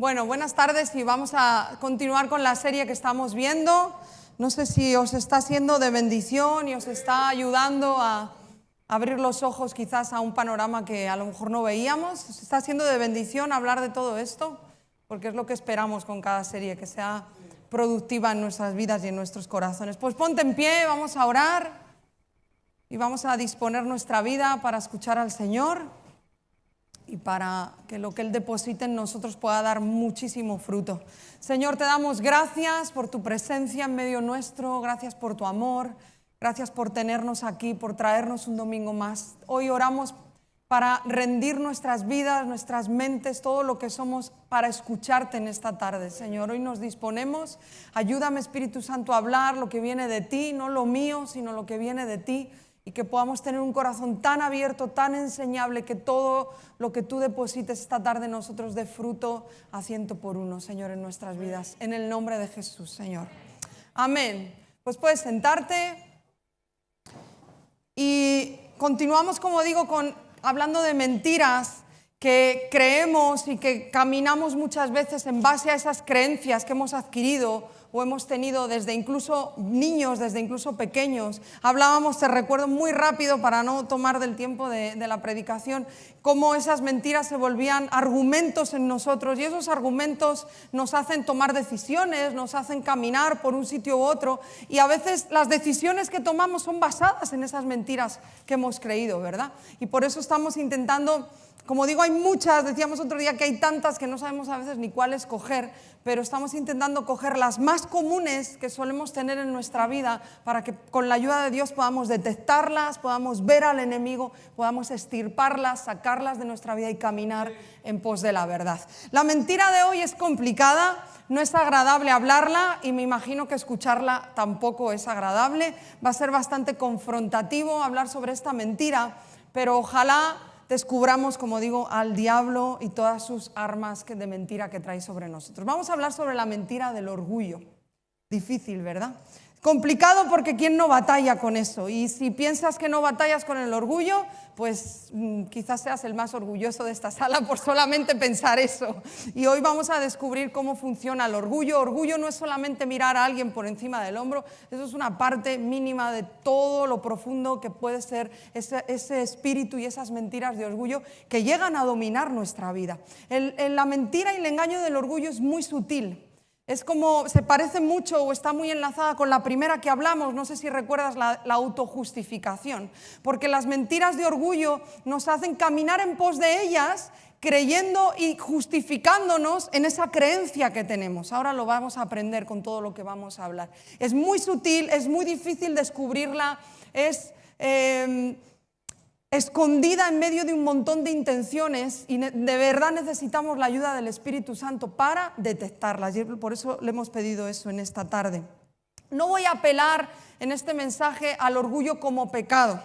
Bueno, buenas tardes y vamos a continuar con la serie que estamos viendo. No sé si os está siendo de bendición y os está ayudando a abrir los ojos quizás a un panorama que a lo mejor no veíamos. ¿Os está siendo de bendición hablar de todo esto? Porque es lo que esperamos con cada serie, que sea productiva en nuestras vidas y en nuestros corazones. Pues ponte en pie, vamos a orar y vamos a disponer nuestra vida para escuchar al Señor y para que lo que Él deposite en nosotros pueda dar muchísimo fruto. Señor, te damos gracias por tu presencia en medio nuestro, gracias por tu amor, gracias por tenernos aquí, por traernos un domingo más. Hoy oramos para rendir nuestras vidas, nuestras mentes, todo lo que somos para escucharte en esta tarde, Señor. Hoy nos disponemos, ayúdame, Espíritu Santo, a hablar lo que viene de ti, no lo mío, sino lo que viene de ti. Y que podamos tener un corazón tan abierto, tan enseñable, que todo lo que tú deposites esta tarde en nosotros dé fruto a 100 por 1, Señor, en nuestras vidas. En el nombre de Jesús, Señor. Amén. Pues puedes sentarte. Y continuamos, como digo, hablando de mentiras que creemos y que caminamos muchas veces en base a esas creencias que hemos adquirido o hemos tenido desde incluso niños, desde incluso pequeños. Hablábamos, te recuerdo muy rápido para no tomar del tiempo de la predicación, cómo esas mentiras se volvían argumentos en nosotros y esos argumentos nos hacen tomar decisiones, nos hacen caminar por un sitio u otro y a veces las decisiones que tomamos son basadas en esas mentiras que hemos creído, ¿verdad? Y por eso estamos intentando, como digo, hay muchas, decíamos otro día que hay tantas que no sabemos a veces ni cuál escoger, pero estamos intentando coger las más comunes que solemos tener en nuestra vida para que con la ayuda de Dios podamos detectarlas, podamos ver al enemigo, podamos extirparlas, sacarlas de nuestra vida y caminar en pos de la verdad. La mentira de hoy es complicada, no es agradable hablarla y me imagino que escucharla tampoco es agradable. Va a ser bastante confrontativo hablar sobre esta mentira, pero ojalá descubramos, como digo, al diablo y todas sus armas de mentira que trae sobre nosotros. Vamos a hablar sobre la mentira del orgullo. Difícil, ¿verdad? Complicado porque ¿quién no batalla con eso? Y si piensas que no batallas con el orgullo, pues quizás seas el más orgulloso de esta sala por solamente pensar eso. Y hoy vamos a descubrir cómo funciona el orgullo. Orgullo no es solamente mirar a alguien por encima del hombro, eso es una parte mínima de todo lo profundo que puede ser ese espíritu y esas mentiras de orgullo que llegan a dominar nuestra vida. La mentira y el engaño del orgullo es muy sutil. Es como, se parece mucho o está muy enlazada con la primera que hablamos, no sé si recuerdas la autojustificación, porque las mentiras de orgullo nos hacen caminar en pos de ellas, creyendo y justificándonos en esa creencia que tenemos. Ahora lo vamos a aprender con todo lo que vamos a hablar. Es muy sutil, es muy difícil descubrirla, es escondida en medio de un montón de intenciones y de verdad necesitamos la ayuda del Espíritu Santo para detectarlas y por eso le hemos pedido eso en esta tarde. No voy a apelar en este mensaje al orgullo como pecado.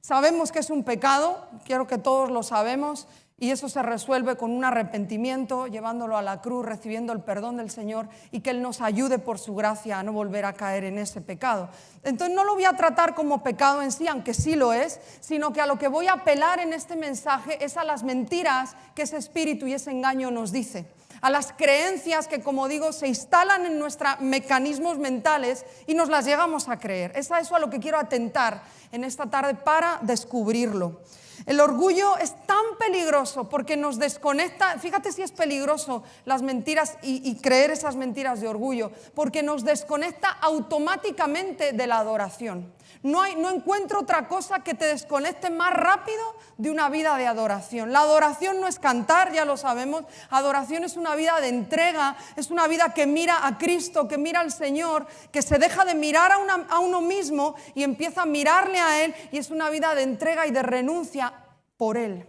Sabemos que es un pecado, quiero que todos lo sabemos, y eso se resuelve con un arrepentimiento, llevándolo a la cruz, recibiendo el perdón del Señor y que Él nos ayude por su gracia a no volver a caer en ese pecado. Entonces no lo voy a tratar como pecado en sí, aunque sí lo es, sino que a lo que voy a apelar en este mensaje es a las mentiras que ese espíritu y ese engaño nos dice, a las creencias que, como digo, se instalan en nuestros mecanismos mentales y nos las llegamos a creer. Es a eso a lo que quiero atentar en esta tarde para descubrirlo. El orgullo es tan peligroso porque nos desconecta, fíjate si es peligroso las mentiras y creer esas mentiras de orgullo, porque nos desconecta automáticamente de la adoración. No encuentro otra cosa que te desconecte más rápido de una vida de adoración. La adoración no es cantar, ya lo sabemos. Adoración es una vida de entrega, es una vida que mira a Cristo, que mira al Señor, que se deja de mirar a uno mismo y empieza a mirarle a Él, y es una vida de entrega y de renuncia por Él.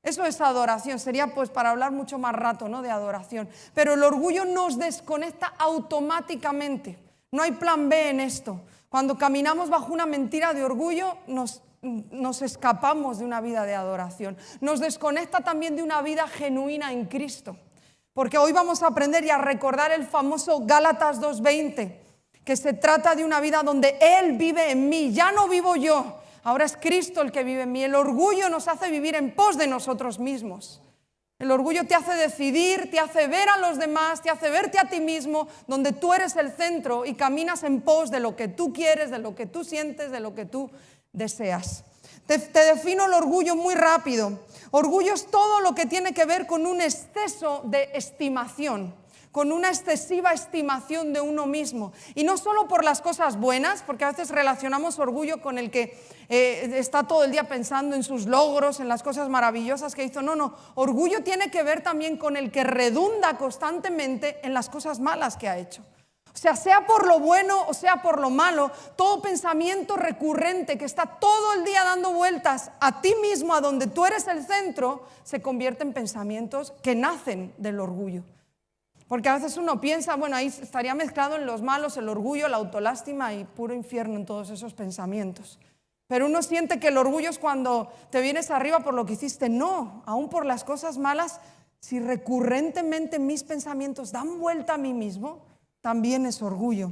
Eso es adoración, sería pues para hablar mucho más rato, ¿no?, de adoración. Pero el orgullo nos desconecta automáticamente. No hay plan B en esto. Cuando caminamos bajo una mentira de orgullo, nos escapamos de una vida de adoración. Nos desconecta también de una vida genuina en Cristo. Porque hoy vamos a aprender y a recordar el famoso Gálatas 2:20, que se trata de una vida donde Él vive en mí, ya no vivo yo, ahora es Cristo el que vive en mí. El orgullo nos hace vivir en pos de nosotros mismos. El orgullo te hace decidir, te hace ver a los demás, te hace verte a ti mismo, donde tú eres el centro y caminas en pos de lo que tú quieres, de lo que tú sientes, de lo que tú deseas. Te defino el orgullo muy rápido. Orgullo es todo lo que tiene que ver con un exceso de estimación, con una excesiva estimación de uno mismo. Y no solo por las cosas buenas, porque a veces relacionamos orgullo con el que está todo el día pensando en sus logros, en las cosas maravillosas que hizo. No, orgullo tiene que ver también con el que redunda constantemente en las cosas malas que ha hecho. O sea por lo bueno o sea por lo malo, todo pensamiento recurrente que está todo el día dando vueltas a ti mismo, a donde tú eres el centro, se convierte en pensamientos que nacen del orgullo. Porque a veces uno piensa, bueno, ahí estaría mezclado en los malos el orgullo, la autolástima y puro infierno en todos esos pensamientos. Pero uno siente que el orgullo es cuando te vienes arriba por lo que hiciste. No, aún por las cosas malas, si recurrentemente mis pensamientos dan vuelta a mí mismo, también es orgullo.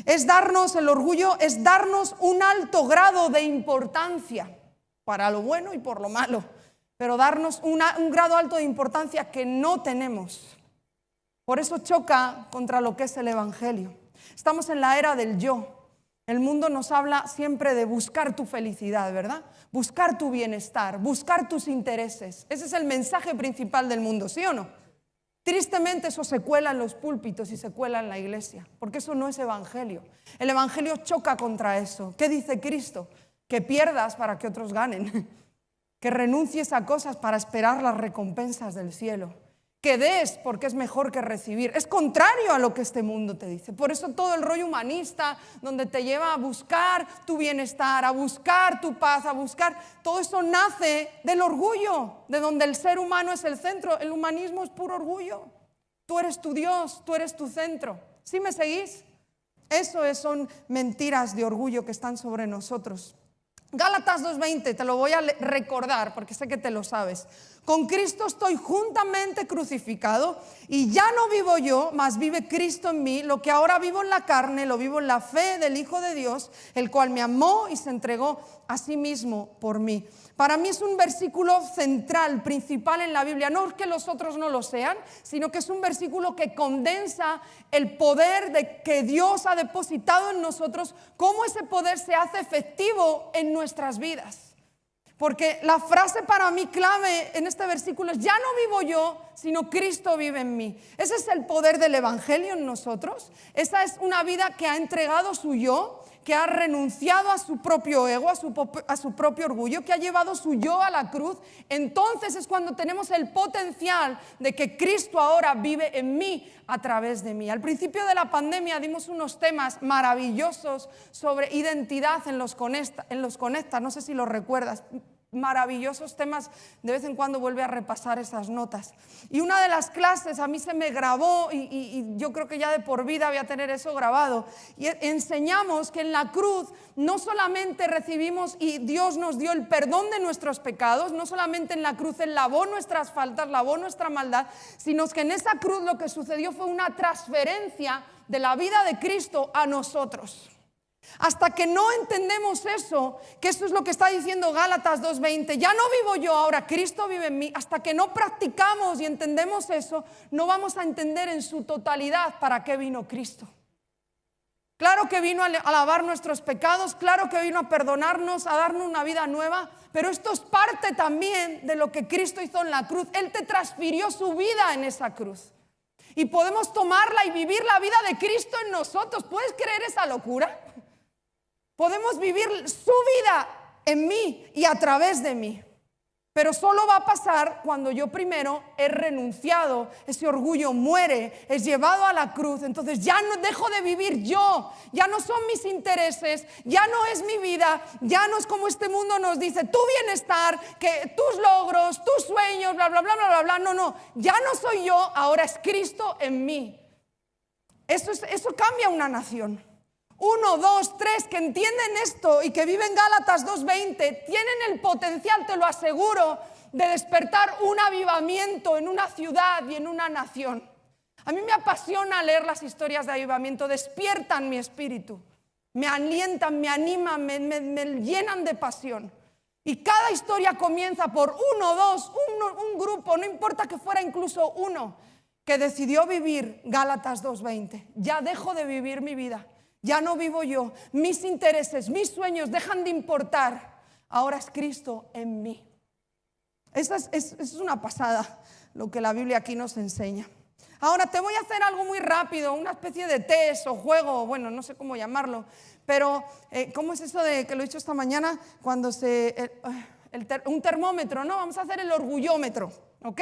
El orgullo es darnos un alto grado de importancia para lo bueno y por lo malo, pero darnos un grado alto de importancia que no tenemos. Por eso choca contra lo que es el Evangelio. Estamos en la era del yo. El mundo nos habla siempre de buscar tu felicidad, ¿verdad? Buscar tu bienestar, buscar tus intereses. Ese es el mensaje principal del mundo, ¿sí o no? Tristemente eso se cuela en los púlpitos y se cuela en la iglesia, porque eso no es Evangelio. El Evangelio choca contra eso. ¿Qué dice Cristo? Que pierdas para que otros ganen, que renuncies a cosas para esperar las recompensas del cielo, que des porque es mejor que recibir. Es contrario a lo que este mundo te dice. Por eso todo el rollo humanista, donde te lleva a buscar tu bienestar, a buscar tu paz, a buscar, todo eso nace del orgullo, de donde el ser humano es el centro. El humanismo es puro orgullo. Tú eres tu Dios, tú eres tu centro. ¿Sí me seguís? Eso son mentiras de orgullo que están sobre nosotros. Gálatas 2:20, te lo voy a recordar porque sé que te lo sabes. Con Cristo estoy juntamente crucificado y ya no vivo yo, mas vive Cristo en mí. Lo que ahora vivo en la carne, lo vivo en la fe del Hijo de Dios, el cual me amó y se entregó a sí mismo por mí. Para mí es un versículo central, principal en la Biblia. No es que los otros no lo sean, sino que es un versículo que condensa el poder de que Dios ha depositado en nosotros, cómo ese poder se hace efectivo en nuestras vidas. Porque la frase para mí clave en este versículo es: ya no vivo yo, sino Cristo vive en mí. Ese es el poder del Evangelio en nosotros. Esa es una vida que ha entregado su yo, que ha renunciado a su propio ego, a su propio orgullo, que ha llevado su yo a la cruz. Entonces es cuando tenemos el potencial de que Cristo ahora vive en mí a través de mí. Al principio de la pandemia dimos unos temas maravillosos sobre identidad en los Conecta, no sé si los recuerdas. Maravillosos temas, de vez en cuando vuelve a repasar esas notas. Y una de las clases a mí se me grabó y yo creo que ya de por vida voy a tener eso grabado. Y enseñamos que en la cruz no solamente recibimos y Dios nos dio el perdón de nuestros pecados, no solamente en la cruz Él lavó nuestras faltas, lavó nuestra maldad, sino que en esa cruz lo que sucedió fue una transferencia de la vida de Cristo a nosotros. Hasta que no entendemos eso, que eso es lo que está diciendo Gálatas 2:20, ya no vivo yo ahora, Cristo vive en mí. Hasta que no practicamos y entendemos eso, no vamos a entender en su totalidad para qué vino Cristo. Claro que vino a lavar nuestros pecados, claro que vino a perdonarnos, a darnos una vida nueva, pero esto es parte también de lo que Cristo hizo en la cruz. Él te transfirió su vida en esa cruz. Y podemos tomarla y vivir la vida de Cristo en nosotros. ¿Puedes creer esa locura? Podemos vivir su vida en mí y a través de mí. Pero solo va a pasar cuando yo primero he renunciado, ese orgullo muere, es llevado a la cruz. Entonces ya no dejo de vivir yo, ya no son mis intereses, ya no es mi vida, ya no es como este mundo nos dice, tu bienestar, que tus logros, tus sueños, bla, bla, bla, bla, bla, bla. No, ya no soy yo, ahora es Cristo en mí. Eso cambia una nación. 1, 2, 3 que entienden esto y que viven Gálatas 2:20 tienen el potencial, te lo aseguro, de despertar un avivamiento en una ciudad y en una nación. A mí me apasiona leer las historias de avivamiento, despiertan mi espíritu, me alientan, me animan, me llenan de pasión. Y cada historia comienza por uno, dos, un grupo, no importa que fuera incluso uno, que decidió vivir Gálatas 2:20. Ya dejo de vivir mi vida, ya no vivo yo, mis intereses, mis sueños dejan de importar. Ahora es Cristo en mí. Eso es una pasada lo que la Biblia aquí nos enseña. Ahora te voy a hacer algo muy rápido, una especie de test o juego, bueno, no sé cómo llamarlo, pero ¿cómo es eso de que lo he dicho esta mañana? Cuando un termómetro, ¿no? Vamos a hacer el orgullómetro, ¿ok?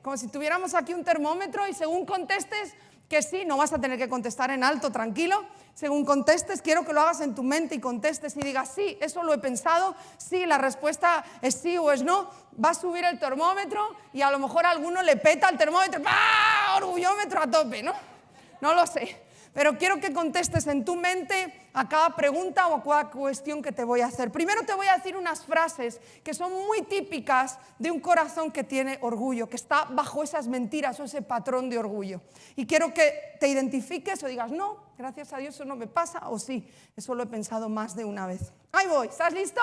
Como si tuviéramos aquí un termómetro y según contestes que sí, no vas a tener que contestar en alto, tranquilo. Según contestes, quiero que lo hagas en tu mente y contestes y digas, sí, eso lo he pensado, sí, la respuesta es sí o es no. Va a subir el termómetro y a lo mejor a alguno le peta el termómetro, ¡ah! Orgullómetro a tope, ¿no? No lo sé. Pero quiero que contestes en tu mente a cada pregunta o a cada cuestión que te voy a hacer. Primero te voy a decir unas frases que son muy típicas de un corazón que tiene orgullo, que está bajo esas mentiras o ese patrón de orgullo. Y quiero que te identifiques o digas, no, gracias a Dios eso no me pasa, o sí, eso lo he pensado más de una vez. Ahí voy, ¿estás listo?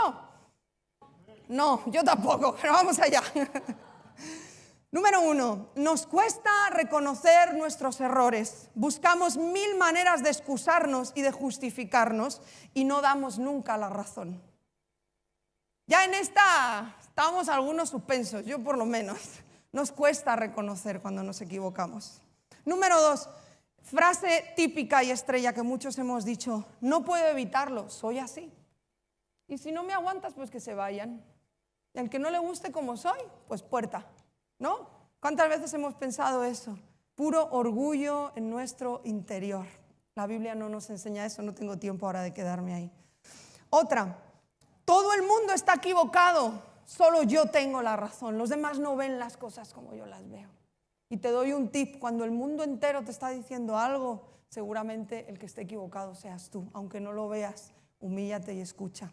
No, yo tampoco, pero vamos allá. Número 1, nos cuesta reconocer nuestros errores. Buscamos 1000 maneras de excusarnos y de justificarnos y no damos nunca la razón. Ya en esta estamos algunos suspensos, yo por lo menos. Nos cuesta reconocer cuando nos equivocamos. Número 2, frase típica y estrella que muchos hemos dicho, no puedo evitarlo, soy así. Y si no me aguantas, pues que se vayan. Y al que no le guste como soy, pues puerta. ¿No? ¿Cuántas veces hemos pensado eso? Puro orgullo en nuestro interior. La Biblia no nos enseña eso, no tengo tiempo ahora de quedarme ahí. Otra, todo el mundo está equivocado, solo yo tengo la razón. Los demás no ven las cosas como yo las veo. Y te doy un tip, cuando el mundo entero te está diciendo algo, seguramente el que esté equivocado seas tú. Aunque no lo veas, humíllate y escucha.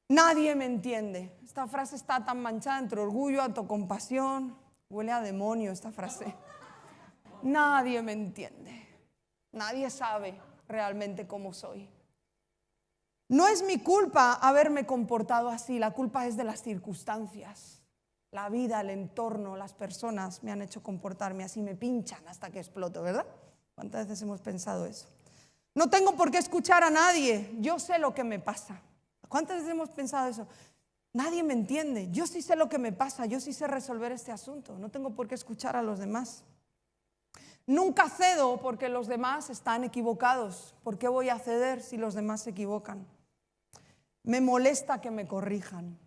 Nadie me entiende. Esta frase está tan manchada entre orgullo, autocompasión. Huele a demonio esta frase. Nadie me entiende. Nadie sabe realmente cómo soy. No es mi culpa haberme comportado así. La culpa es de las circunstancias. La vida, el entorno, las personas me han hecho comportarme así. Me pinchan hasta que exploto, ¿verdad? ¿Cuántas veces hemos pensado eso? No tengo por qué escuchar a nadie. Yo sé lo que me pasa. ¿Cuántas veces hemos pensado eso? Nadie me entiende, yo sí sé lo que me pasa, yo sí sé resolver este asunto, no tengo por qué escuchar a los demás. Nunca cedo porque los demás están equivocados. ¿Por qué voy a ceder si los demás se equivocan? Me molesta que me corrijan.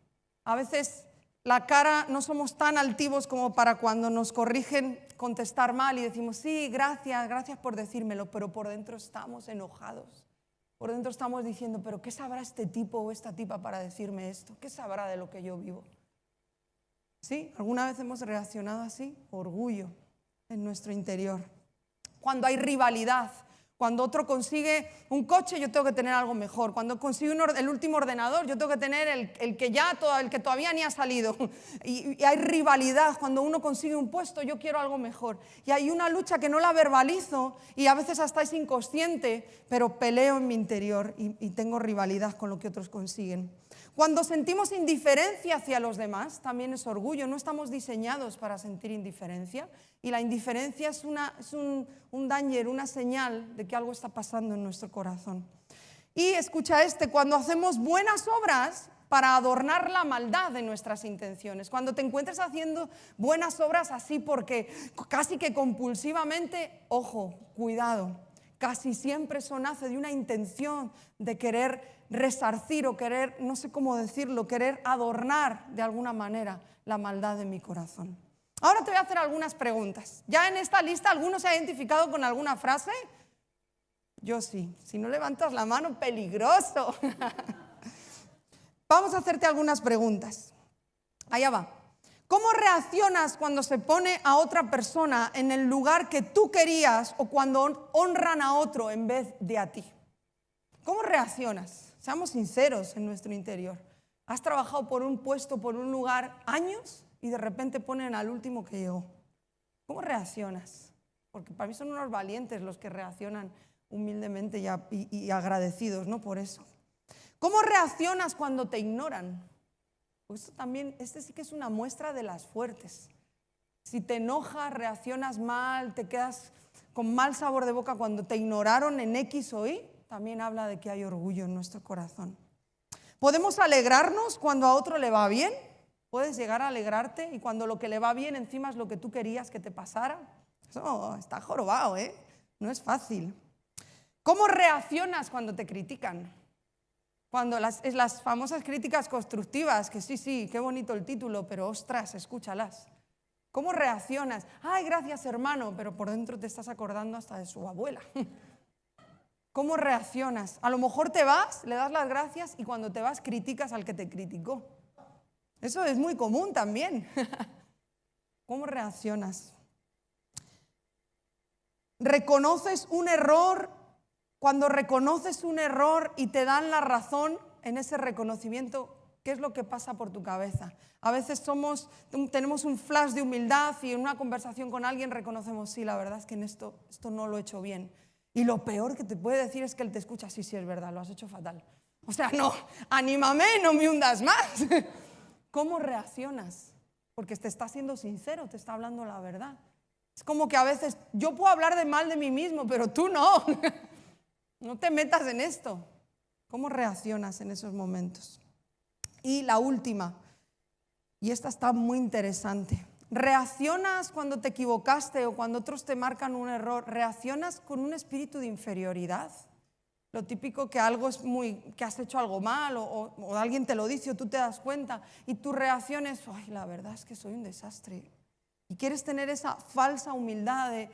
A veces la cara no somos tan altivos como para cuando nos corrigen contestar mal y decimos, sí, gracias por decírmelo, pero por dentro estamos enojados. Por dentro estamos diciendo, pero ¿qué sabrá este tipo o esta tipa para decirme esto? ¿Qué sabrá de lo que yo vivo? ¿Sí? ¿Alguna vez hemos reaccionado así? Orgullo en nuestro interior. Cuando hay rivalidad, cuando otro consigue un coche, yo tengo que tener algo mejor. Cuando consigue el último ordenador, yo tengo que tener el que todavía ni ha salido. Y hay rivalidad. Cuando uno consigue un puesto, yo quiero algo mejor. Y hay una lucha que no la verbalizo y a veces hasta es inconsciente, pero peleo en mi interior y tengo rivalidad con lo que otros consiguen. Cuando sentimos indiferencia hacia los demás, también es orgullo. No estamos diseñados para sentir indiferencia. Y la indiferencia es un danger, una señal de que algo está pasando en nuestro corazón. Y escucha cuando hacemos buenas obras para adornar la maldad de nuestras intenciones. Cuando te encuentres haciendo buenas obras así porque casi que compulsivamente, ojo, cuidado, casi siempre eso nace de una intención de querer resarcir o querer, no sé cómo decirlo, querer adornar de alguna manera la maldad de mi corazón. Ahora te voy a hacer algunas preguntas. ¿Ya en esta lista alguno se ha identificado con alguna frase? Yo sí. Si no levantas la mano, peligroso. Vamos a hacerte algunas preguntas. Allá va. ¿Cómo reaccionas cuando se pone a otra persona en el lugar que tú querías o cuando honran a otro en vez de a ti? ¿Cómo reaccionas? Seamos sinceros en nuestro interior. ¿Has trabajado por un puesto, por un lugar años y de repente ponen al último que llegó? ¿Cómo reaccionas? Porque para mí son unos valientes los que reaccionan humildemente y agradecidos, ¿no? Por eso. ¿Cómo reaccionas cuando te ignoran? Pues esto también, este sí que es una muestra de las fuertes. Si te enojas, reaccionas mal, te quedas con mal sabor de boca cuando te ignoraron en X o Y, también habla de que hay orgullo en nuestro corazón. ¿Podemos alegrarnos cuando a otro le va bien? ¿Puedes llegar a alegrarte? Y cuando lo que le va bien encima es lo que tú querías que te pasara. Eso está jorobado, ¿eh? No es fácil. ¿Cómo reaccionas cuando te critican? Cuando las famosas críticas constructivas, que sí, qué bonito el título, pero ostras, escúchalas. ¿Cómo reaccionas? Ay, gracias hermano, pero por dentro te estás acordando hasta de su abuela. ¿Cómo reaccionas? A lo mejor te vas, le das las gracias y cuando te vas criticas al que te criticó. Eso es muy común también. ¿Cómo reaccionas? ¿Reconoces un error? Cuando reconoces un error y te dan la razón en ese reconocimiento, ¿qué es lo que pasa por tu cabeza? A veces tenemos un flash de humildad y en una conversación con alguien reconocemos, sí, la verdad es que en esto no lo he hecho bien. Y lo peor que te puede decir es que él te escucha, sí, es verdad, lo has hecho fatal. O sea, no, anímame, no me hundas más. ¿Cómo reaccionas? Porque te está siendo sincero, te está hablando la verdad. Es como que a veces yo puedo hablar de mal de mí mismo, pero tú no. No te metas en esto. ¿Cómo reaccionas en esos momentos? Y la última, y esta está muy interesante. ¿Reaccionas cuando te equivocaste o cuando otros te marcan un error? ¿Reaccionas con un espíritu de inferioridad? Lo típico que que has hecho algo mal o alguien te lo dice o tú te das cuenta y tu reacción es, ay, la verdad es que soy un desastre. Y quieres tener esa falsa humildad de,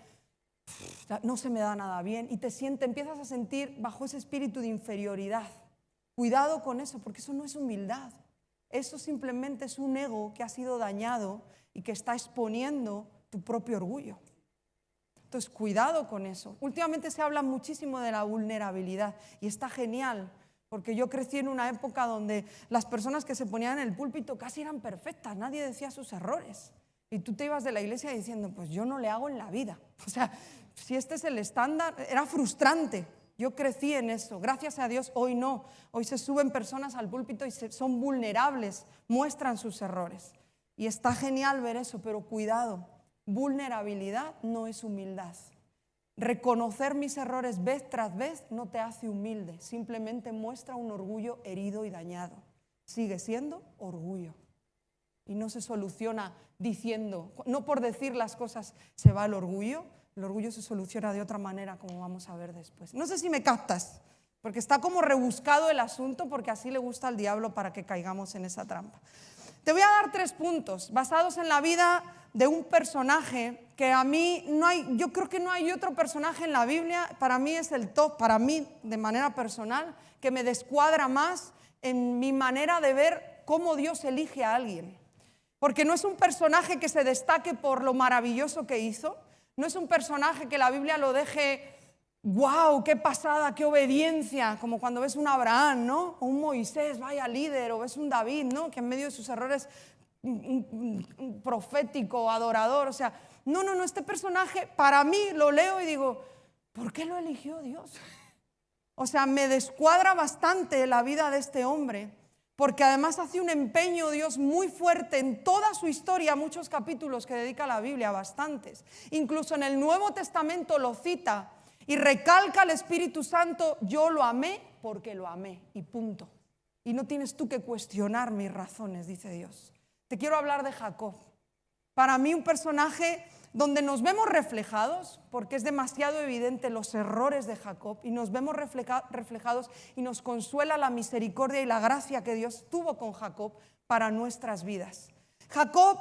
no se me da nada bien y empiezas a sentir bajo ese espíritu de inferioridad. Cuidado con eso, porque eso no es humildad. Eso simplemente es un ego que ha sido dañado y que está exponiendo tu propio orgullo. Entonces, cuidado con eso. Últimamente se habla muchísimo de la vulnerabilidad y está genial, porque yo crecí en una época donde las personas que se ponían en el púlpito casi eran perfectas, nadie decía sus errores. Y tú te ibas de la iglesia diciendo, pues yo no le hago en la vida. O sea, si este es el estándar, era frustrante. Yo crecí en eso. Gracias a Dios, hoy no. Hoy se suben personas al púlpito y son vulnerables, muestran sus errores. Y está genial ver eso, pero cuidado. Vulnerabilidad no es humildad. Reconocer mis errores vez tras vez no te hace humilde. Simplemente muestra un orgullo herido y dañado. Sigue siendo orgullo. Y no se soluciona diciendo, no por decir las cosas se va el orgullo se soluciona de otra manera, como vamos a ver después. No sé si me captas, porque está como rebuscado el asunto, porque así le gusta al diablo para que caigamos en esa trampa. Te voy a dar 3 puntos basados en la vida de un personaje que a mí yo creo que no hay otro personaje en la Biblia, para mí es el top, para mí de manera personal, que me descuadra más en mi manera de ver cómo Dios elige a alguien. Porque no es un personaje que se destaque por lo maravilloso que hizo, no es un personaje que la Biblia lo deje, ¡wow! ¡Qué pasada, qué obediencia! Como cuando ves un Abraham, ¿no? O un Moisés, vaya líder, o ves un David, ¿no? Que en medio de sus errores, un profético, adorador, o sea, no, este personaje, para mí lo leo y digo, ¿por qué lo eligió Dios? O sea, me descuadra bastante la vida de este hombre. Porque además hace un empeño Dios muy fuerte en toda su historia, muchos capítulos que dedica a la Biblia, bastantes. Incluso en el Nuevo Testamento lo cita y recalca al Espíritu Santo, yo lo amé porque lo amé y punto. Y no tienes tú que cuestionar mis razones, dice Dios. Te quiero hablar de Jacob. Para mí un personaje donde nos vemos reflejados, porque es demasiado evidente los errores de Jacob, y nos vemos reflejados y nos consuela la misericordia y la gracia que Dios tuvo con Jacob para nuestras vidas. Jacob,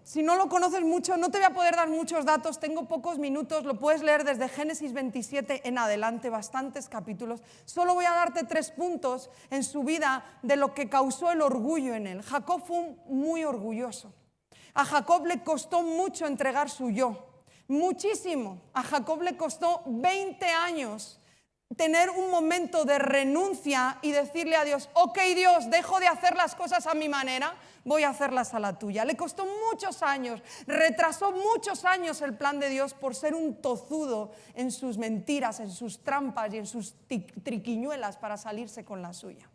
si no lo conoces mucho, no te voy a poder dar muchos datos, tengo pocos minutos, lo puedes leer desde Génesis 27 en adelante, bastantes capítulos. Solo voy a darte 3 puntos en su vida de lo que causó el orgullo en él. Jacob fue muy orgulloso. A Jacob le costó mucho entregar su yo, muchísimo. A Jacob le costó 20 años tener un momento de renuncia y decirle a Dios, ok Dios, dejo de hacer las cosas a mi manera, voy a hacerlas a la tuya. Le costó muchos años, retrasó muchos años el plan de Dios por ser un tozudo en sus mentiras, en sus trampas y en sus triquiñuelas para salirse con la suya.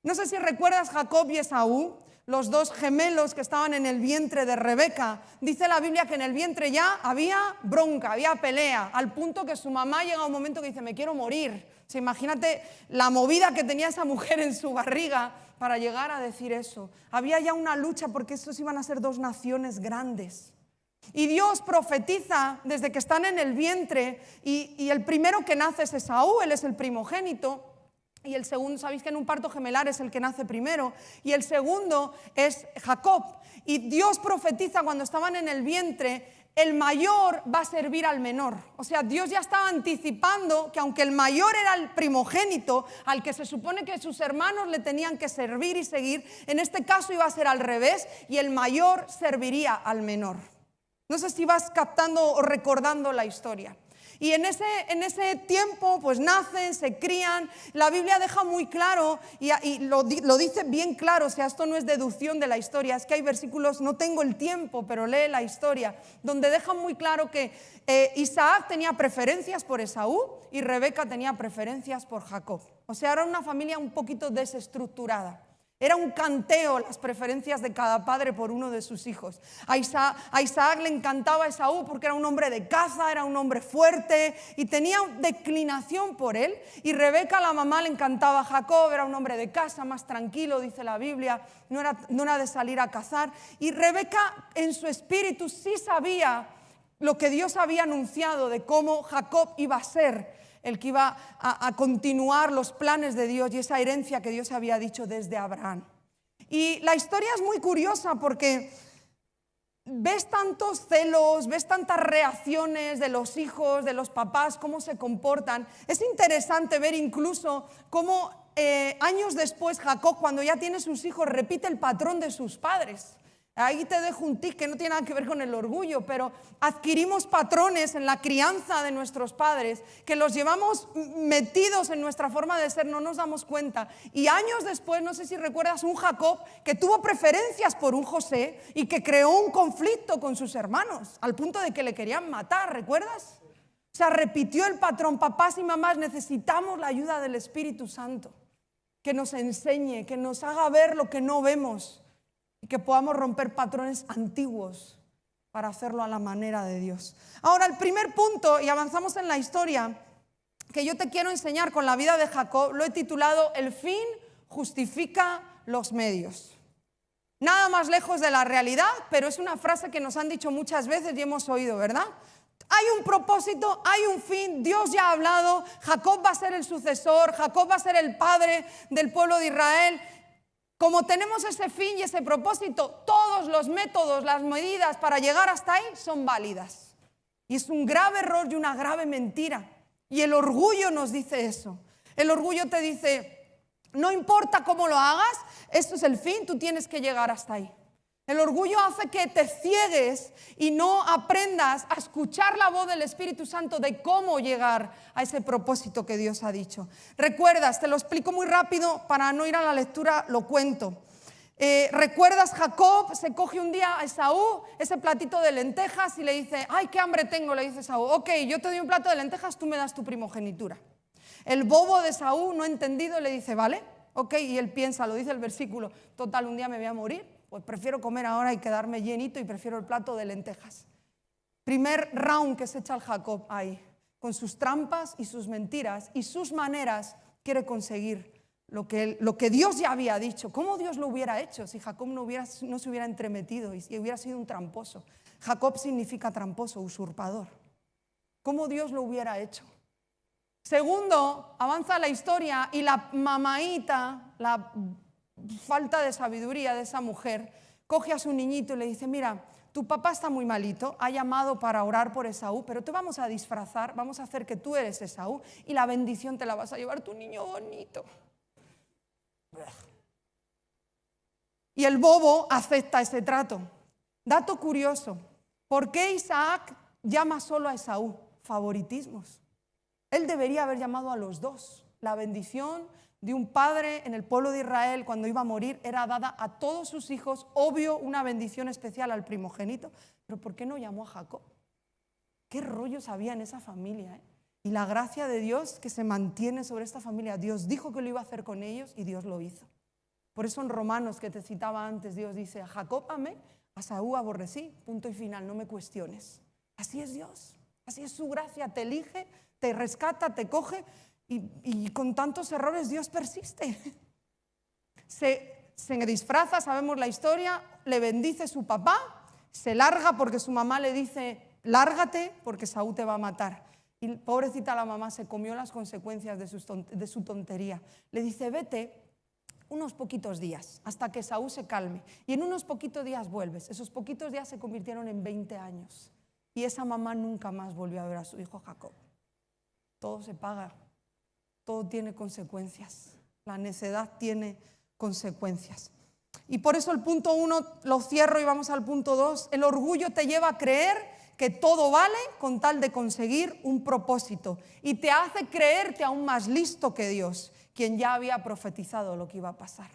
No sé si recuerdas Jacob y Esaú, los dos gemelos que estaban en el vientre de Rebeca. Dice la Biblia que en el vientre ya había bronca, había pelea, al punto que su mamá llega a un momento que dice, me quiero morir. O sea, imagínate la movida que tenía esa mujer en su barriga para llegar a decir eso. Había ya una lucha porque estos iban a ser dos naciones grandes. Y Dios profetiza desde que están en el vientre y el primero que nace es Esaú, él es el primogénito. Y el segundo, sabéis que en un parto gemelar es el que nace primero. Y el segundo es Jacob. Y Dios profetiza cuando estaban en el vientre, el mayor va a servir al menor. O sea, Dios ya estaba anticipando que aunque el mayor era el primogénito, al que se supone que sus hermanos le tenían que servir y seguir, en este caso iba a ser al revés y el mayor serviría al menor. No sé si vas captando o recordando la historia. Y en ese tiempo pues nacen, se crían. La Biblia deja muy claro y lo dice bien claro, o sea, esto no es deducción de la historia, es que hay versículos, no tengo el tiempo, pero lee la historia, donde deja muy claro que Isaac tenía preferencias por Esaú y Rebeca tenía preferencias por Jacob. O sea, era una familia un poquito desestructurada. Era un canteo las preferencias de cada padre por uno de sus hijos. A Isaac le encantaba Esaú porque era un hombre de caza, era un hombre fuerte y tenía declinación por él. Y Rebeca, la mamá, le encantaba a Jacob, era un hombre de casa, más tranquilo, dice la Biblia, no era de salir a cazar. Y Rebeca en su espíritu sí sabía lo que Dios había anunciado de cómo Jacob iba a ser el que iba a continuar los planes de Dios y esa herencia que Dios había dicho desde Abraham. Y la historia es muy curiosa porque ves tantos celos, ves tantas reacciones de los hijos, de los papás, cómo se comportan. Es interesante ver incluso cómo años después Jacob, cuando ya tiene sus hijos, repite el patrón de sus padres. Ahí te dejo un tic que no tiene nada que ver con el orgullo, pero adquirimos patrones en la crianza de nuestros padres que los llevamos metidos en nuestra forma de ser, no nos damos cuenta. Y años después, no sé si recuerdas, un Jacob que tuvo preferencias por un José y que creó un conflicto con sus hermanos, al punto de que le querían matar, ¿recuerdas? O sea, repitió el patrón. Papás y mamás, necesitamos la ayuda del Espíritu Santo, que nos enseñe, que nos haga ver lo que no vemos. Y que podamos romper patrones antiguos para hacerlo a la manera de Dios. Ahora, el primer punto, y avanzamos en la historia, que yo te quiero enseñar con la vida de Jacob, lo he titulado El fin justifica los medios. Nada más lejos de la realidad, pero es una frase que nos han dicho muchas veces y hemos oído, ¿verdad? Hay un propósito, hay un fin, Dios ya ha hablado, Jacob va a ser el sucesor, Jacob va a ser el padre del pueblo de Israel. Como tenemos ese fin y ese propósito, todos los métodos, las medidas para llegar hasta ahí son válidas. Y es un grave error y una grave mentira. Y el orgullo nos dice eso. El orgullo te dice, no importa cómo lo hagas, esto es el fin, tú tienes que llegar hasta ahí. El orgullo hace que te ciegues y no aprendas a escuchar la voz del Espíritu Santo de cómo llegar a ese propósito que Dios ha dicho. ¿Recuerdas? Te lo explico muy rápido para no ir a la lectura, lo cuento. ¿Recuerdas? Jacob se coge un día a Esaú ese platito de lentejas y le dice, ¡ay, qué hambre tengo! Le dice Esaú, ok, yo te doy un plato de lentejas, tú me das tu primogenitura. El bobo de Esaú, no entendido, le dice, vale, ok, y él piensa, lo dice el versículo, total, un día me voy a morir. Pues prefiero comer ahora y quedarme llenito y prefiero el plato de lentejas. Primer round que se echa el Jacob ahí. Con sus trampas y sus mentiras y sus maneras quiere conseguir lo que Dios ya había dicho. ¿Cómo Dios lo hubiera hecho si Jacob no se hubiera entremetido y hubiera sido un tramposo? Jacob significa tramposo, usurpador. ¿Cómo Dios lo hubiera hecho? Segundo, avanza la historia y la mamaíta, la falta de sabiduría de esa mujer, coge a su niñito y le dice, mira, tu papá está muy malito, ha llamado para orar por Esaú, pero te vamos a disfrazar, vamos a hacer que tú eres Esaú y la bendición te la vas a llevar tu niño bonito. Y el bobo acepta ese trato. Dato curioso, ¿por qué Isaac llama solo a Esaú? Favoritismos. Él debería haber llamado a los dos. La bendición de un padre en el pueblo de Israel cuando iba a morir era dada a todos sus hijos, obvio una bendición especial al primogénito, pero ¿por qué no llamó a Jacob? ¿Qué rollos había en esa familia? Y la gracia de Dios que se mantiene sobre esta familia, Dios dijo que lo iba a hacer con ellos y Dios lo hizo. Por eso en Romanos, que te citaba antes, Dios dice: a Jacob amé, a Saúl aborrecí, punto y final, no me cuestiones. Así es Dios, así es su gracia, te elige, te rescata, te coge, y con tantos errores Dios persiste. Se disfraza, sabemos la historia, le bendice su papá, se larga porque su mamá le dice: lárgate porque Saúl te va a matar. Y pobrecita la mamá se comió las consecuencias de su tontería. Le dice: vete unos poquitos días hasta que Saúl se calme, y en unos poquitos días vuelves. Esos poquitos días se convirtieron en 20 años y esa mamá nunca más volvió a ver a su hijo Jacob. Todo se paga, todo tiene consecuencias, la necedad tiene consecuencias. Y por eso el punto 1 lo cierro y vamos al punto 2. El orgullo te lleva a creer que todo vale con tal de conseguir un propósito, y te hace creerte aún más listo que Dios, quien ya había profetizado lo que iba a pasar.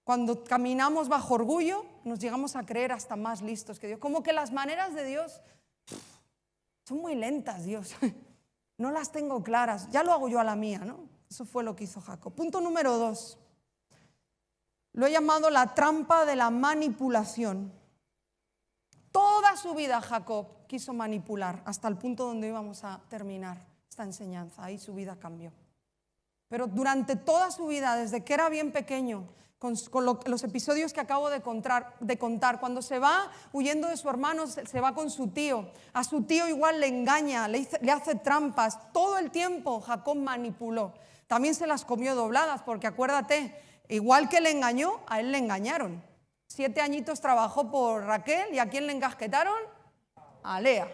Cuando caminamos bajo orgullo, nos llegamos a creer hasta más listos que Dios. Como que las maneras de Dios son muy lentas, Dios. No las tengo claras, ya lo hago yo a la mía, ¿no? Eso fue lo que hizo Jacob. Punto número 2. Lo he llamado la trampa de la manipulación. Toda su vida Jacob quiso manipular, hasta el punto donde íbamos a terminar esta enseñanza. Ahí su vida cambió. Pero durante toda su vida, desde que era bien pequeño, con los episodios que acabo de contar, cuando se va huyendo de su hermano, se va con su tío. A su tío igual le engaña, le hace trampas. Todo el tiempo Jacob manipuló. También se las comió dobladas, porque acuérdate, igual que le engañó, a él le engañaron. 7 añitos trabajó por Raquel, ¿y a quién le encasquetaron? A Lea.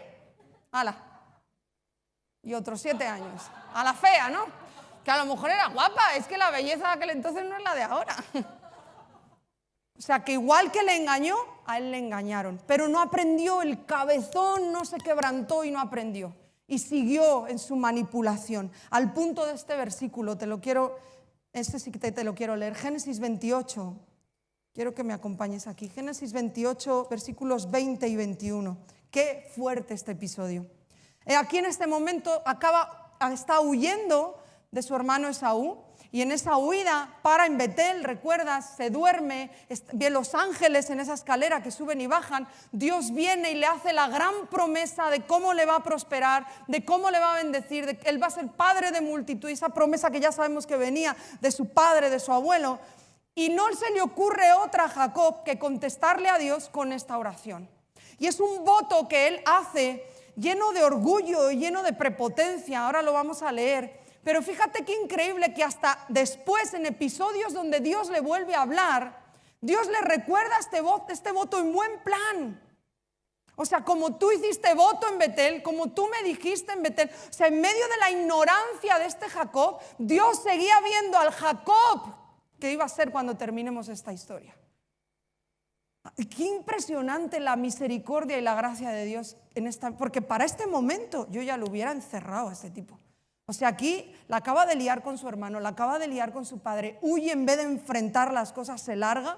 ¡Hala! Y otros 7 años. A la fea, ¿no? Que a lo mejor era guapa, es que la belleza de aquel entonces no es la de ahora. O sea, que igual que le engañó, a él le engañaron. Pero no aprendió, el cabezón no se quebrantó y no aprendió. Y siguió en su manipulación. Al punto de este versículo, este sí que te lo quiero leer. Génesis 28. Quiero que me acompañes aquí. Génesis 28, versículos 20 y 21. Qué fuerte este episodio. Aquí en este momento está huyendo de su hermano Esaú, y en esa huida para en Betel, recuerdas, se duerme, ve los ángeles en esa escalera que suben y bajan. Dios viene y le hace la gran promesa de cómo le va a prosperar, de cómo le va a bendecir, de que él va a ser padre de multitud, esa promesa que ya sabemos que venía de su padre, de su abuelo. Y no se le ocurre otra a Jacob que contestarle a Dios con esta oración. Y es un voto que él hace lleno de orgullo y lleno de prepotencia. Ahora lo vamos a leer. Pero fíjate qué increíble que hasta después, en episodios donde Dios le vuelve a hablar, Dios le recuerda este voto en buen plan. O sea, como tú hiciste voto en Betel, como tú me dijiste en Betel. O sea, en medio de la ignorancia de este Jacob, Dios seguía viendo al Jacob que iba a ser cuando terminemos esta historia. Qué impresionante la misericordia y la gracia de Dios porque para este momento yo ya lo hubiera encerrado a este tipo. O sea, aquí la acaba de liar con su hermano, la acaba de liar con su padre, huye en vez de enfrentar las cosas, se larga,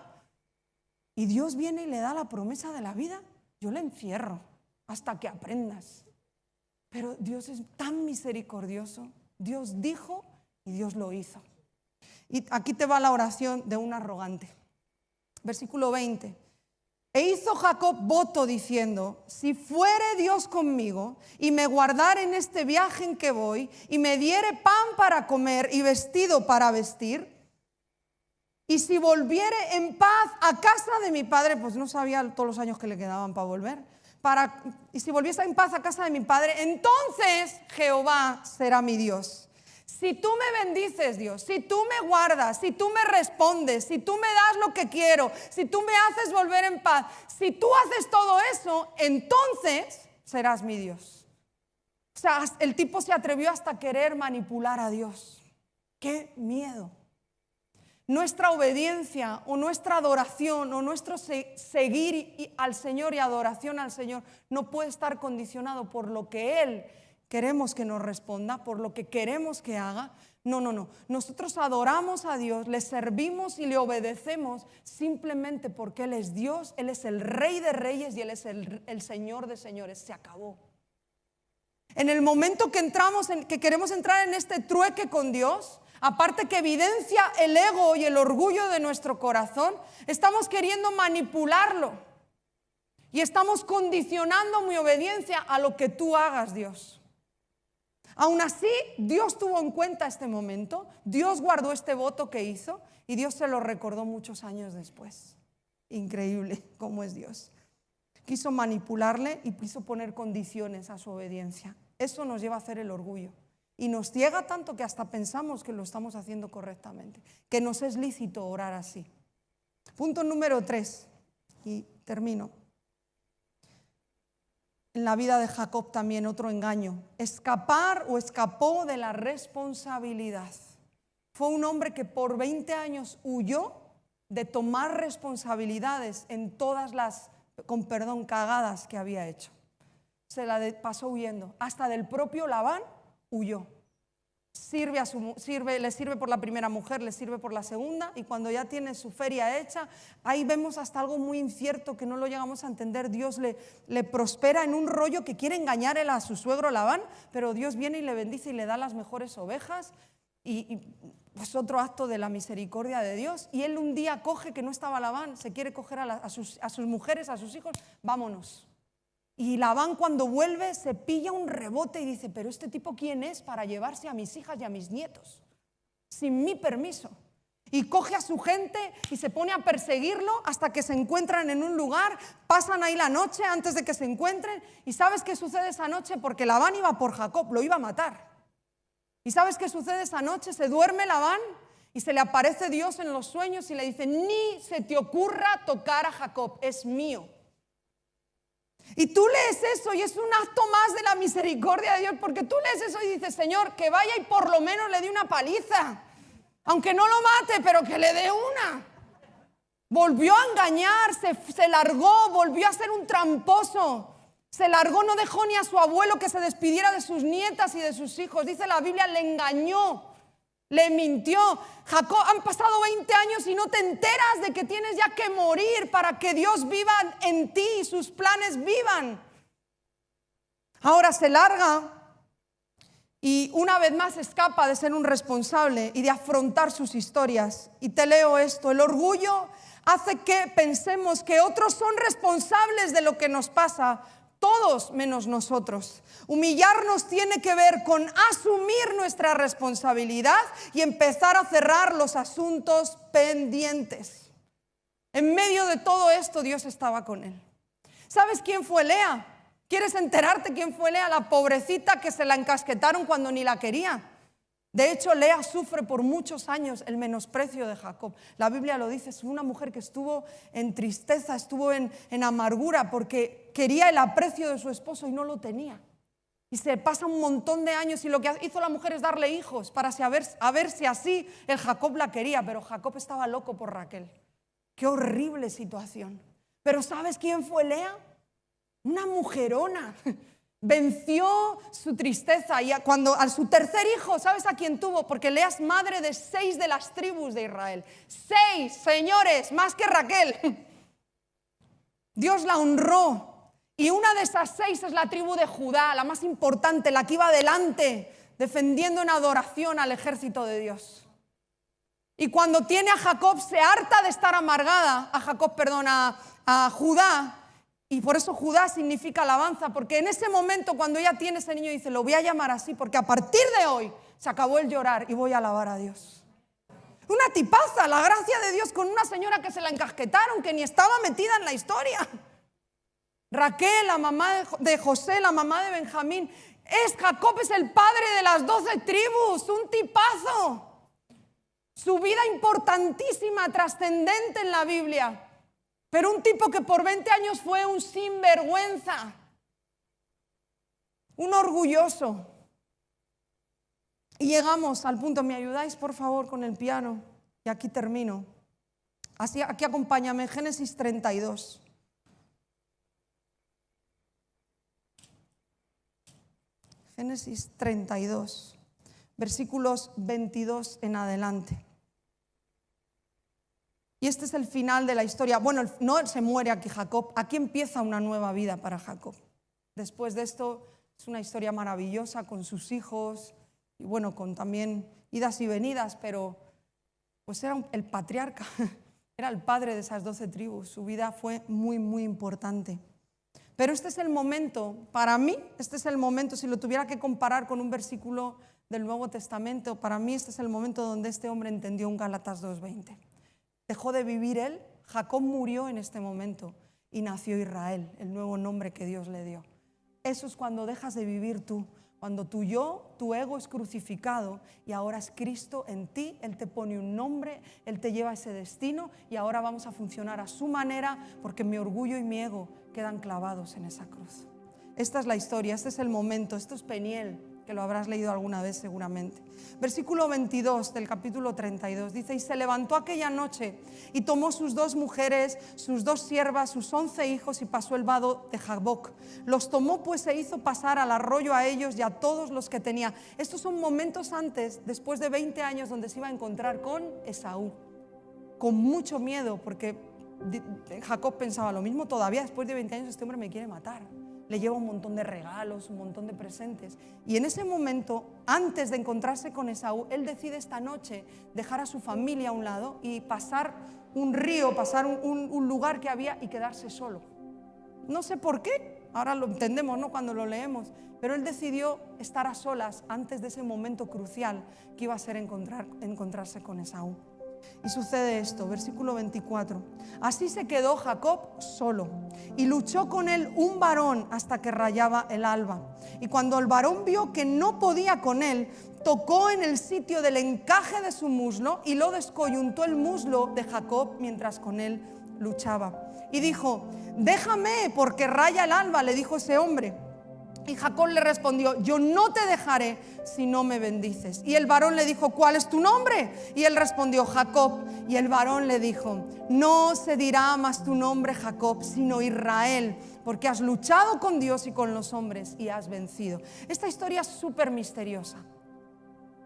y Dios viene y le da la promesa de la vida. Yo le encierro hasta que aprendas. Pero Dios es tan misericordioso. Dios dijo y Dios lo hizo. Y aquí te va la oración de un arrogante. Versículo 20. E hizo Jacob voto diciendo: si fuere Dios conmigo y me guardare en este viaje en que voy, y me diere pan para comer y vestido para vestir, y si volviere en paz a casa de mi padre, pues no sabía todos los años que le quedaban para volver, y si volviese en paz a casa de mi padre, entonces Jehová será mi Dios. Si tú me bendices, Dios, si tú me guardas, si tú me respondes, si tú me das lo que quiero, si tú me haces volver en paz, si tú haces todo eso, entonces serás mi Dios. O sea, el tipo se atrevió hasta querer manipular a Dios. ¡Qué miedo! Nuestra obediencia o nuestra adoración o nuestro seguir al Señor y adoración al Señor no puede estar condicionado por lo que Él queremos que nos responda, por lo que queremos que haga. No. Nosotros adoramos a Dios, le servimos y le obedecemos simplemente porque Él es Dios, Él es el Rey de Reyes y Él es el Señor de Señores. Se acabó. En el momento que queremos entrar en este trueque con Dios, aparte que evidencia el ego y el orgullo de nuestro corazón, estamos queriendo manipularlo y estamos condicionando mi obediencia a lo que tú hagas, Dios. Aún así, Dios tuvo en cuenta este momento, Dios guardó este voto que hizo y Dios se lo recordó muchos años después. Increíble cómo es Dios. Quiso manipularle y quiso poner condiciones a su obediencia. Eso nos lleva a hacer el orgullo. Y nos ciega tanto que hasta pensamos que lo estamos haciendo correctamente, que nos es lícito orar así. Punto número 3, y termino. En la vida de Jacob también otro engaño. Escapar o escapó de la responsabilidad. Fue un hombre que por 20 años huyó de tomar responsabilidades en todas las, con perdón, cagadas que había hecho. Se la pasó huyendo. Hasta del propio Labán huyó. Le sirve por la primera mujer, le sirve por la segunda, y cuando ya tiene su feria hecha, ahí vemos hasta algo muy incierto que no lo llegamos a entender. Dios le prospera en un rollo que quiere engañar él a su suegro Labán, pero Dios viene y le bendice y le da las mejores ovejas, y pues otro acto de la misericordia de Dios. Y él un día coge que no estaba Labán, se quiere coger a sus mujeres, a sus hijos, vámonos. Y Labán cuando vuelve se pilla un rebote y dice, pero este tipo ¿quién es para llevarse a mis hijas y a mis nietos? Sin mi permiso. Y coge a su gente y se pone a perseguirlo hasta que se encuentran en un lugar, pasan ahí la noche antes de que se encuentren. ¿Y sabes qué sucede esa noche? Porque Labán iba por Jacob, lo iba a matar. ¿Y sabes qué sucede esa noche? Se duerme Labán y se le aparece Dios en los sueños y le dice, ni se te ocurra tocar a Jacob, es mío. Y tú lees eso y es un acto más de la misericordia de Dios, porque tú lees eso y dices, Señor, que vaya y por lo menos le dé una paliza, aunque no lo mate, pero que le dé una. Volvió a engañar, se largó, volvió a ser un tramposo, se largó, no dejó ni a su abuelo que se despidiera de sus nietas y de sus hijos. Dice la Biblia, le engañó, le mintió. Jacob, han pasado 20 años y no te enteras de que tienes ya que morir para que Dios viva en ti y sus planes vivan. Ahora se larga y una vez más escapa de ser un responsable y de afrontar sus historias. Y te leo esto: el orgullo hace que pensemos que otros son responsables de lo que nos pasa, todos menos nosotros. Humillarnos tiene que ver con asumir nuestra responsabilidad y empezar a cerrar los asuntos pendientes. En medio de todo esto, Dios estaba con él. ¿Sabes quién fue Lea? ¿Quieres enterarte quién fue Lea? La pobrecita que se la encasquetaron cuando ni la quería. De hecho, Lea sufre por muchos años el menosprecio de Jacob. La Biblia lo dice, es una mujer que estuvo en tristeza, estuvo en amargura porque quería el aprecio de su esposo y no lo tenía. Y se pasa un montón de años y lo que hizo la mujer es darle hijos para ver si así el Jacob la quería, pero Jacob estaba loco por Raquel. Qué horrible situación. Pero ¿sabes quién fue Lea? Una mujerona. Venció su tristeza y cuando a su tercer hijo, ¿sabes a quién tuvo? Porque Lea es madre de 6 de las tribus de Israel. 6, señores, más que Raquel. Dios la honró y una de esas 6 es la tribu de Judá, la más importante, la que iba adelante defendiendo en adoración al ejército de Dios. Y cuando tiene a Jacob, se harta de estar amargada, a Judá. Y por eso Judá significa alabanza, porque en ese momento cuando ella tiene ese niño dice, lo voy a llamar así, porque a partir de hoy se acabó el llorar y voy a alabar a Dios. Una tipaza, la gracia de Dios con una señora que se la encasquetaron, que ni estaba metida en la historia. Raquel, la mamá de José, la mamá de Benjamín. Jacob es el padre de las 12 tribus, un tipazo. Su vida importantísima, trascendente en la Biblia. Pero un tipo que por 20 años fue un sinvergüenza, un orgulloso. Y llegamos al punto, ¿me ayudáis por favor con el piano? Y aquí termino. Aquí acompáñame, Génesis 32. Génesis 32, versículos 22 en adelante. Y este es el final de la historia. Bueno, no se muere aquí Jacob, aquí empieza una nueva vida para Jacob. Después de esto es una historia maravillosa con sus hijos y bueno, con también idas y venidas, pero pues era el patriarca, era el padre de esas 12 tribus. Su vida fue muy, muy importante. Pero este es el momento, para mí, este es el momento, si lo tuviera que comparar con un versículo del Nuevo Testamento, para mí este es el momento donde este hombre entendió un Gálatas 2:20. Dejó de vivir él, Jacob murió en este momento y nació Israel, el nuevo nombre que Dios le dio. Eso es cuando dejas de vivir tú, cuando tu yo, tu ego es crucificado y ahora es Cristo en ti. Él te pone un nombre, Él te lleva a ese destino y ahora vamos a funcionar a su manera porque mi orgullo y mi ego quedan clavados en esa cruz. Esta es la historia, este es el momento, esto es Peniel, que lo habrás leído alguna vez seguramente. Versículo 22 del capítulo 32 dice: y se levantó aquella noche y tomó sus 2 mujeres, sus 2 siervas, sus 11 hijos y pasó el vado de Jaboc. Los tomó pues e hizo pasar al arroyo a ellos y a todos los que tenía. Estos son momentos antes, después de 20 años, donde se iba a encontrar con Esaú, con mucho miedo, porque Jacob pensaba lo mismo: todavía después de 20 años este hombre me quiere matar. Le lleva un montón de regalos, un montón de presentes. Y en ese momento, antes de encontrarse con Esaú, él decide esta noche dejar a su familia a un lado y pasar un río, pasar un lugar que había y quedarse solo. No sé por qué, ahora lo entendemos, ¿no?, cuando lo leemos, pero él decidió estar a solas antes de ese momento crucial que iba a ser encontrarse con Esaú. Y sucede esto, versículo 24. Así se quedó Jacob solo y luchó con él un varón hasta que rayaba el alba. Y cuando el varón vio que no podía con él, tocó en el sitio del encaje de su muslo y lo descoyuntó el muslo de Jacob mientras con él luchaba. Y dijo: déjame porque raya el alba, le dijo ese hombre. Y Jacob le respondió: yo no te dejaré si no me bendices. Y el varón le dijo: ¿cuál es tu nombre? Y él respondió: Jacob. Y el varón le dijo: no se dirá más tu nombre Jacob, sino Israel, porque has luchado con Dios y con los hombres y has vencido. Esta historia es súper misteriosa.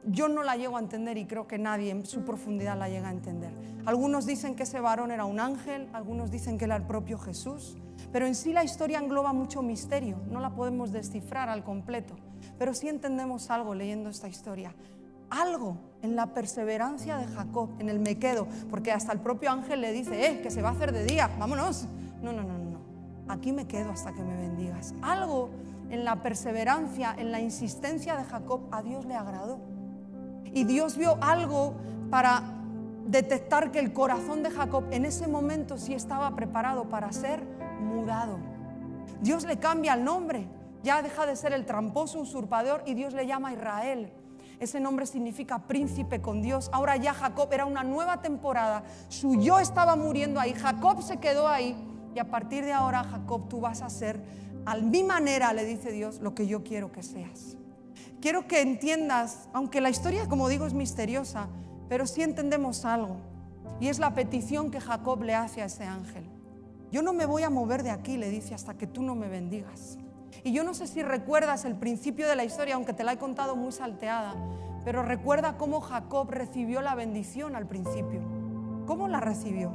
Yo no la llego a entender y creo que nadie en su profundidad la llega a entender. Algunos dicen que ese varón era un ángel, algunos dicen que era el propio Jesús, pero en sí la historia engloba mucho misterio, no la podemos descifrar al completo, pero sí entendemos algo leyendo esta historia. Algo en la perseverancia de Jacob, en el me quedo, porque hasta el propio ángel le dice: que se va a hacer de día, vámonos. No, aquí me quedo hasta que me bendigas. Algo en la perseverancia, en la insistencia de Jacob, a Dios le agradó. Y Dios vio algo para detectar que el corazón de Jacob en ese momento sí estaba preparado para ser mudado. Dios le cambia el nombre, ya deja de ser el tramposo usurpador y Dios le llama Israel. Ese nombre significa príncipe con Dios. Ahora ya Jacob era una nueva temporada, su yo estaba muriendo ahí, Jacob se quedó ahí y a partir de ahora, Jacob, tú vas a ser a mi manera, le dice Dios, lo que yo quiero que seas. Quiero que entiendas, aunque la historia, como digo, es misteriosa, pero sí entendemos algo, y es la petición que Jacob le hace a ese ángel. Yo no me voy a mover de aquí, le dice, hasta que tú no me bendigas. Y yo no sé si recuerdas el principio de la historia, aunque te la he contado muy salteada, pero recuerda cómo Jacob recibió la bendición al principio. ¿Cómo la recibió?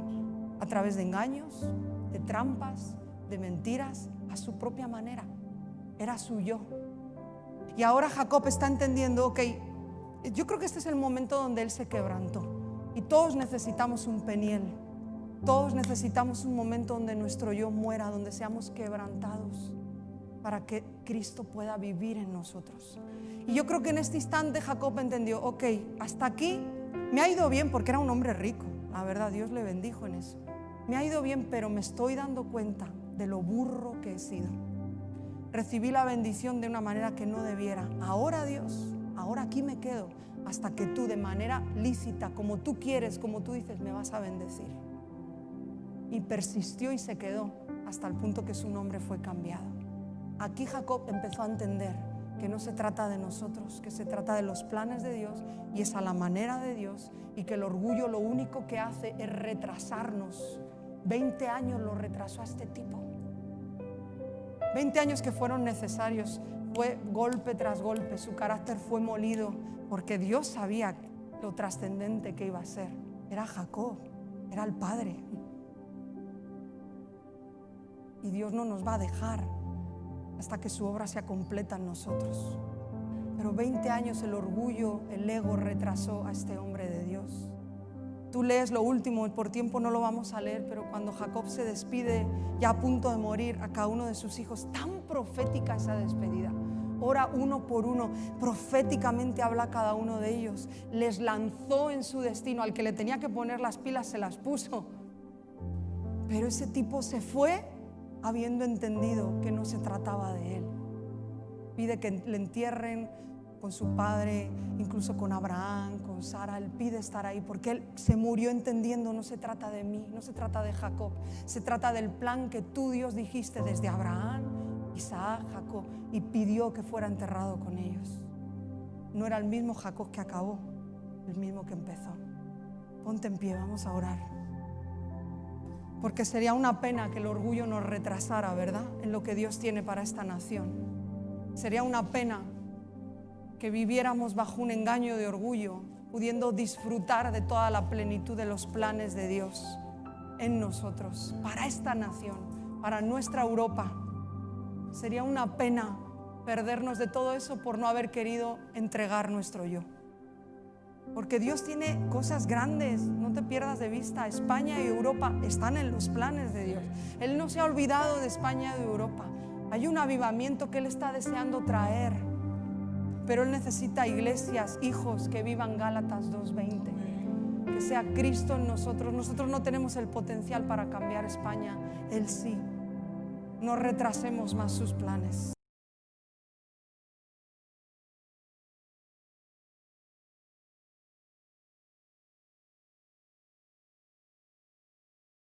A través de engaños, de trampas, de mentiras, a su propia manera. Era su yo. Y ahora Jacob está entendiendo, yo creo que este es el momento donde él se quebrantó. Y todos necesitamos un Peniel. Todos necesitamos un momento donde nuestro yo muera, donde seamos quebrantados, para que Cristo pueda vivir en nosotros. Y yo creo que en este instante Jacob entendió, hasta aquí me ha ido bien porque era un hombre rico. La verdad, Dios le bendijo en eso. Me ha ido bien, pero me estoy dando cuenta de lo burro que he sido. Recibí la bendición de una manera que no debiera. Ahora, Dios, ahora aquí me quedo hasta que tú, de manera lícita, como tú quieres, como tú dices, me vas a bendecir. Y persistió y se quedó hasta el punto que su nombre fue cambiado. Aquí Jacob empezó a entender que no se trata de nosotros, que se trata de los planes de Dios y es a la manera de Dios, y que el orgullo lo único que hace es retrasarnos. 20 años lo retrasó a este tipo. 20 años que fueron necesarios, fue golpe tras golpe, su carácter fue molido porque Dios sabía lo trascendente que iba a ser. Era Jacob, era el padre. Y Dios no nos va a dejar hasta que su obra sea completa en nosotros. Pero 20 años el orgullo, el ego retrasó a este hombre de Dios. Tú lees lo último, por tiempo no lo vamos a leer, pero cuando Jacob se despide, ya a punto de morir, a cada uno de sus hijos, tan profética esa despedida. Ora uno por uno, proféticamente habla a cada uno de ellos. Les lanzó en su destino, al que le tenía que poner las pilas se las puso. Pero ese tipo se fue habiendo entendido que no se trataba de él. Pide que le entierren con su padre, incluso con Abraham, con Sara. Él pide estar ahí porque él se murió entendiendo, no se trata de mí, no se trata de Jacob, se trata del plan que tú, Dios, dijiste desde Abraham, Isaac, Jacob, y pidió que fuera enterrado con ellos. No era el mismo Jacob que acabó, el mismo que empezó. Ponte en pie, vamos a orar. Porque sería una pena que el orgullo nos retrasara, ¿verdad?, en lo que Dios tiene para esta nación. Sería una pena que viviéramos bajo un engaño de orgullo, pudiendo disfrutar de toda la plenitud de los planes de Dios en nosotros, para esta nación, para nuestra Europa. Sería una pena perdernos de todo eso por no haber querido entregar nuestro yo. Porque Dios tiene cosas grandes, no te pierdas de vista. España y Europa están en los planes de Dios. Él no se ha olvidado de España y de Europa. Hay un avivamiento que Él está deseando traer. Pero Él necesita iglesias, hijos que vivan Gálatas 2:20. Que sea Cristo en nosotros. Nosotros no tenemos el potencial para cambiar España, Él sí. No retrasemos más sus planes.